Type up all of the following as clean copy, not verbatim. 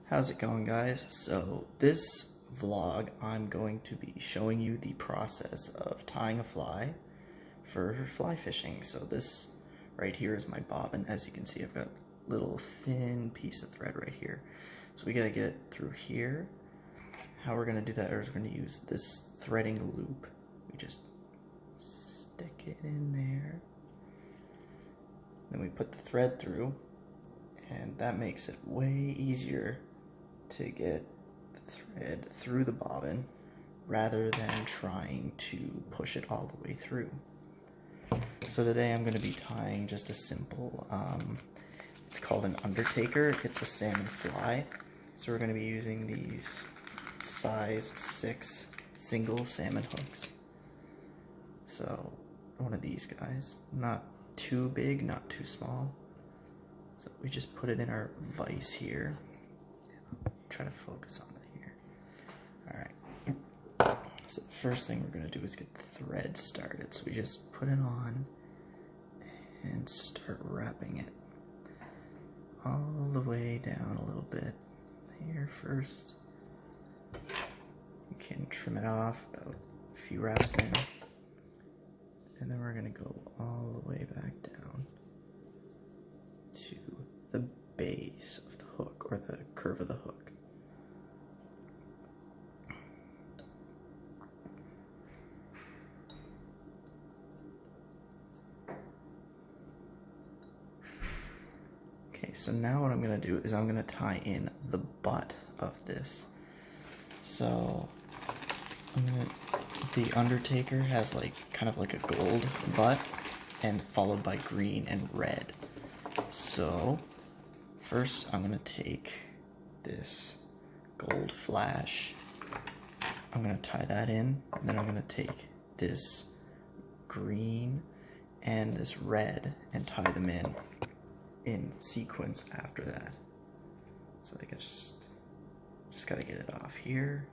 How's it going, guys? So this vlog I'm going to be showing you the process of tying a fly for fly fishing. So this right here is my bobbin. As you can see, I've got a little thin piece of thread right here. So we gotta get it through here. How we're gonna do that is we're gonna use this threading loop. We just stick it in there. Then we put the thread through, and that makes it way easier to get the thread through the bobbin rather than trying to push it all the way through. So today I'm going to be tying just a simple, it's called an Undertaker. It's a salmon fly. So we're going to be using these size 6 single salmon hooks. So one of these guys, not too big, not too small. So we just put it in our vise here. Try to focus on that here. Alright. So the first thing we're going to do is get the thread started. So we just put it on and start wrapping it all the way down a little bit. Here first. You can trim it off about a few wraps in. And then we're going to go all the way back down to the base of the hook, or the curve of the hook. Okay, so now what I'm going to do is I'm going to tie in the butt of this. So the Undertaker has kind of like a gold butt, and followed by green and red. So first I'm going to take this gold flash, I'm going to tie that in, and then I'm going to take this green and this red and tie them in sequence after that. So I just gotta get it off here.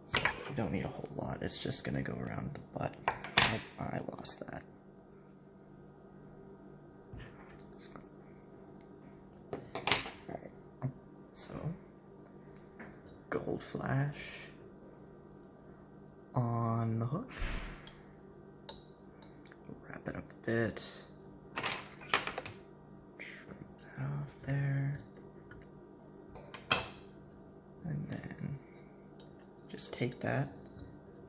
So you don't need a whole lot, it's just gonna go around the butt. Oh, I lost that. Alright, so gold flash on the hook. Wrap it up a bit. Off there, and then just take that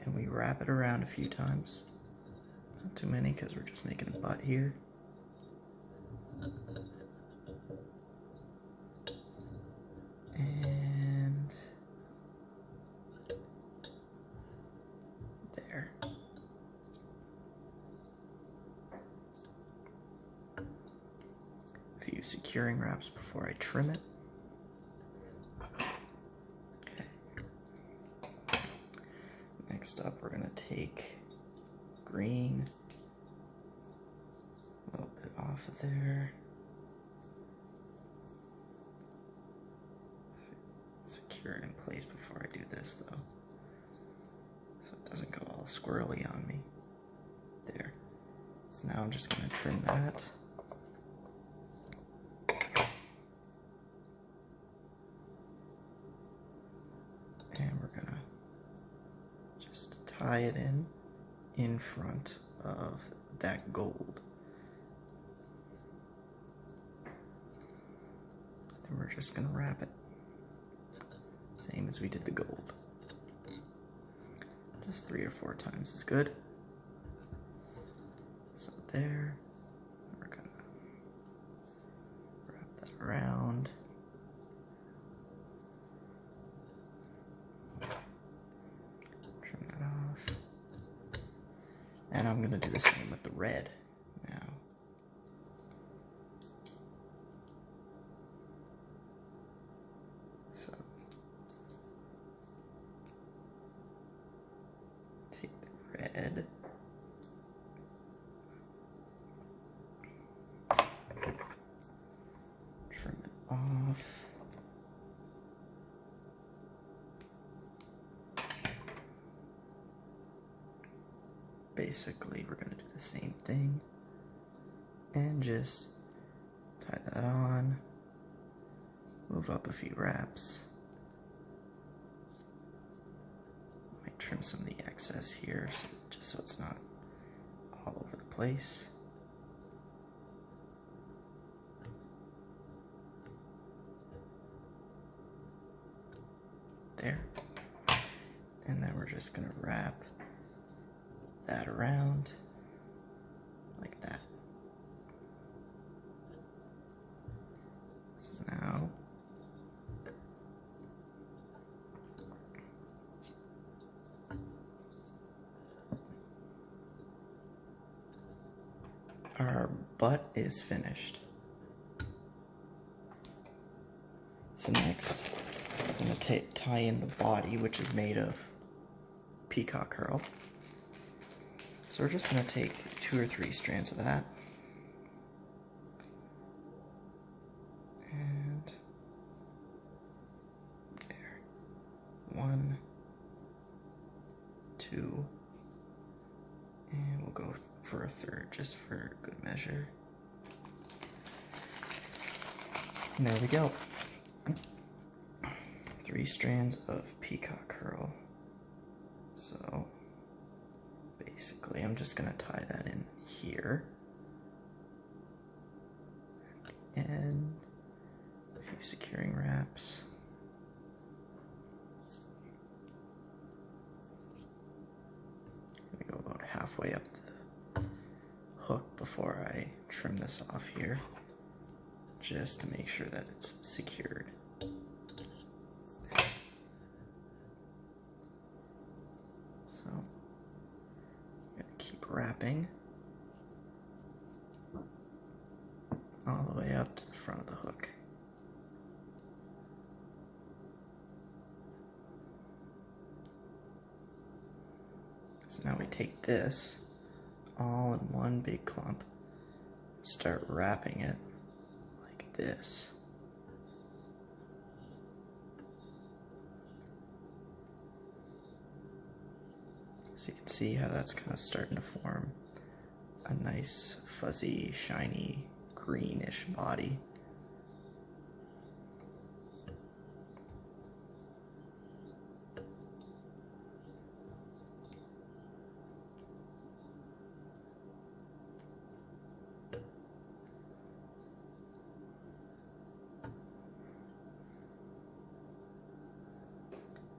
and we wrap it around a few times, not too many because we're just making a butt here, and there. Few securing wraps before I trim it. Okay. Next up, we're going to take green, a little bit off of there. Secure it in place before I do this, though, so it doesn't go all squirrely on me. There. So now I'm just going to trim that. And we're gonna just tie it in front of that gold. Then we're just gonna wrap it, same as we did the gold. Just 3 or 4 times is good. So there, we're gonna wrap that around. And I'm going to do the same with the red now. So take the red, trim it off. Basically, we're going to do the same thing and just tie that on, move up a few wraps. Might trim some of the excess here, just so it's not all over the place. There. And then we're just going to wrap that around like that. So now our butt is finished. So next, I'm going to tie in the body, which is made of peacock curl. So we're just going to take 2 or 3 strands of that. And there. 1, 2, and we'll go for a third just for good measure. And there we go. 3 strands of peacock curl. So basically I'm just going to tie that in here. And a few securing wraps. I'm going to go about halfway up the hook before I trim this off here, just to make sure that it's secured. So I'm going to keep wrapping all the way up to the front of the hook. So now we take this all in one big clump and start wrapping it like this. So you can see how that's kind of starting to form a nice fuzzy, shiny, greenish body.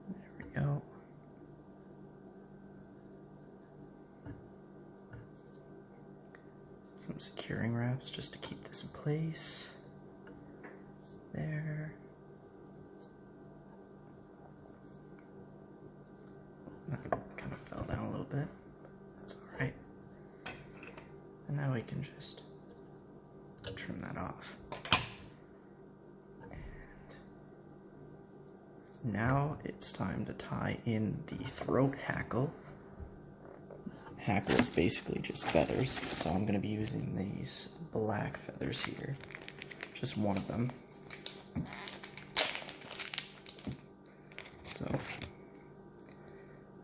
There we go. Some securing wraps just to keep this in place. There. That kind of fell down a little bit, but that's alright. And now we can just trim that off. And now it's time to tie in the throat hackle. Hackle is basically just feathers, so I'm going to be using these black feathers here, just one of them. So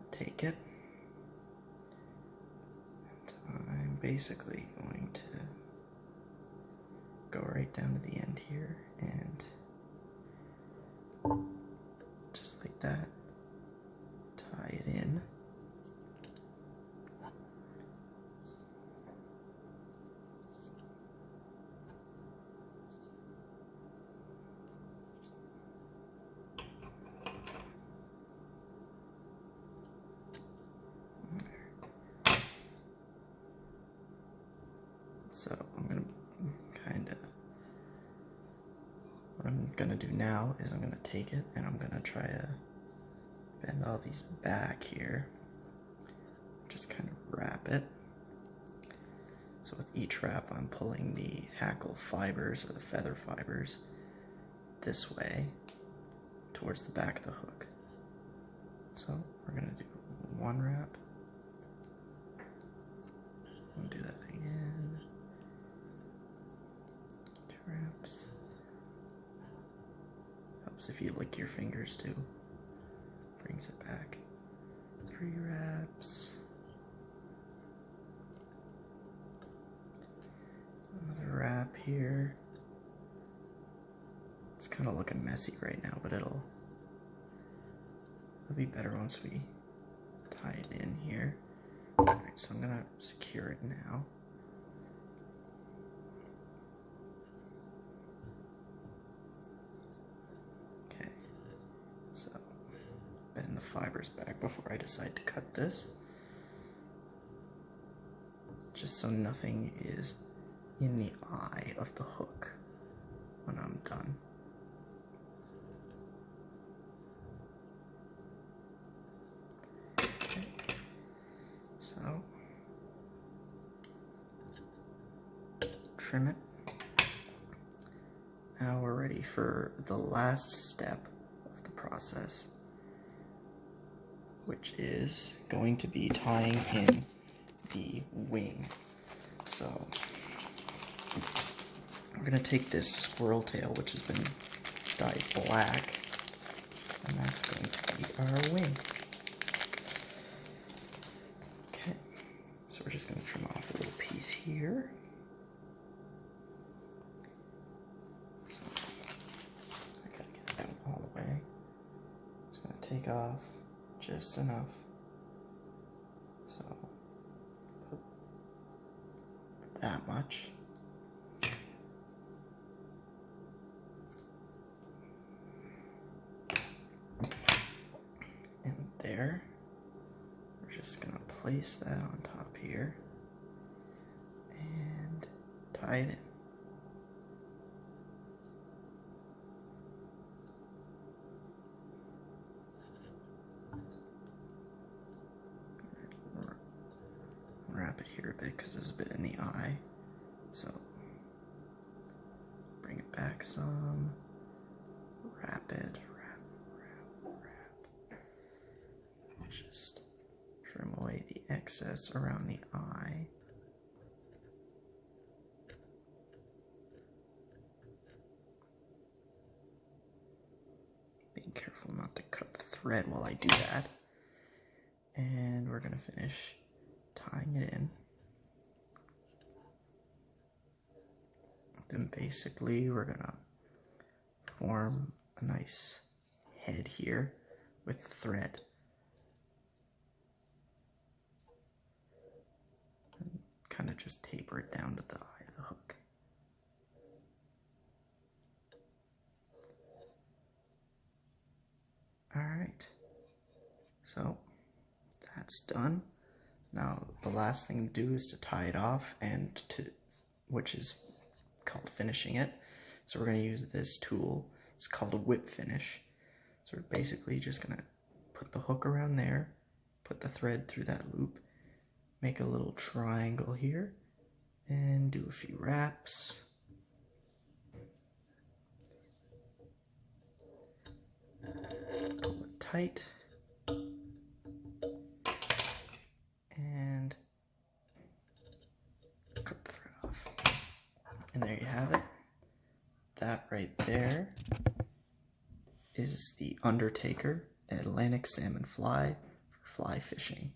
take it, and I'm basically going to go right down to the end here, and just like that, tie it in. So I'm going to what I'm going to do now is I'm going to take it and I'm going to try to bend all these back here. Just kind of wrap it. So with each wrap I'm pulling the hackle fibers or the feather fibers this way towards the back of the hook. So we're going to do one wrap. We'll do that again. 2 wraps. Helps if you lick your fingers too. Brings it back. 3 wraps. Another wrap here. It's kind of looking messy right now, but it'll be better once we tie it in here. Alright, so I'm gonna secure it now. Okay, so bend the fibers back before I decide to cut this, just so nothing is in the eye of the hook when I'm done. Okay. So, trim it. Now we're ready for the last step of the process, which is going to be tying in the wing. So we're going to take this squirrel tail, which has been dyed black, and that's going to be our wing. Okay, so we're just going to trim off a little piece here. So I gotta get it out all the way. Just going to take off just enough. So that much. And there, we're just gonna place that on top here and tie it in. Wrap it here a bit because there's a bit in the eye. So bring it back some, wrap it, wrap. Just trim away the excess around the eye. Being careful not to cut the thread while I do that. And we're gonna finish tying it in. Then basically we're gonna form a nice head here with thread. And kind of just taper it down to the eye of the hook. Alright, so that's done. Now the last thing to do is to tie it off, and which is called finishing it. So we're going to use this tool. It's called a whip finish. So we're basically just going to put the hook around there, put the thread through that loop, make a little triangle here, and do a few wraps. Pull it tight. And cut the thread off. And there you have it. That right there is the Undertaker Atlantic Salmon Fly for fly fishing.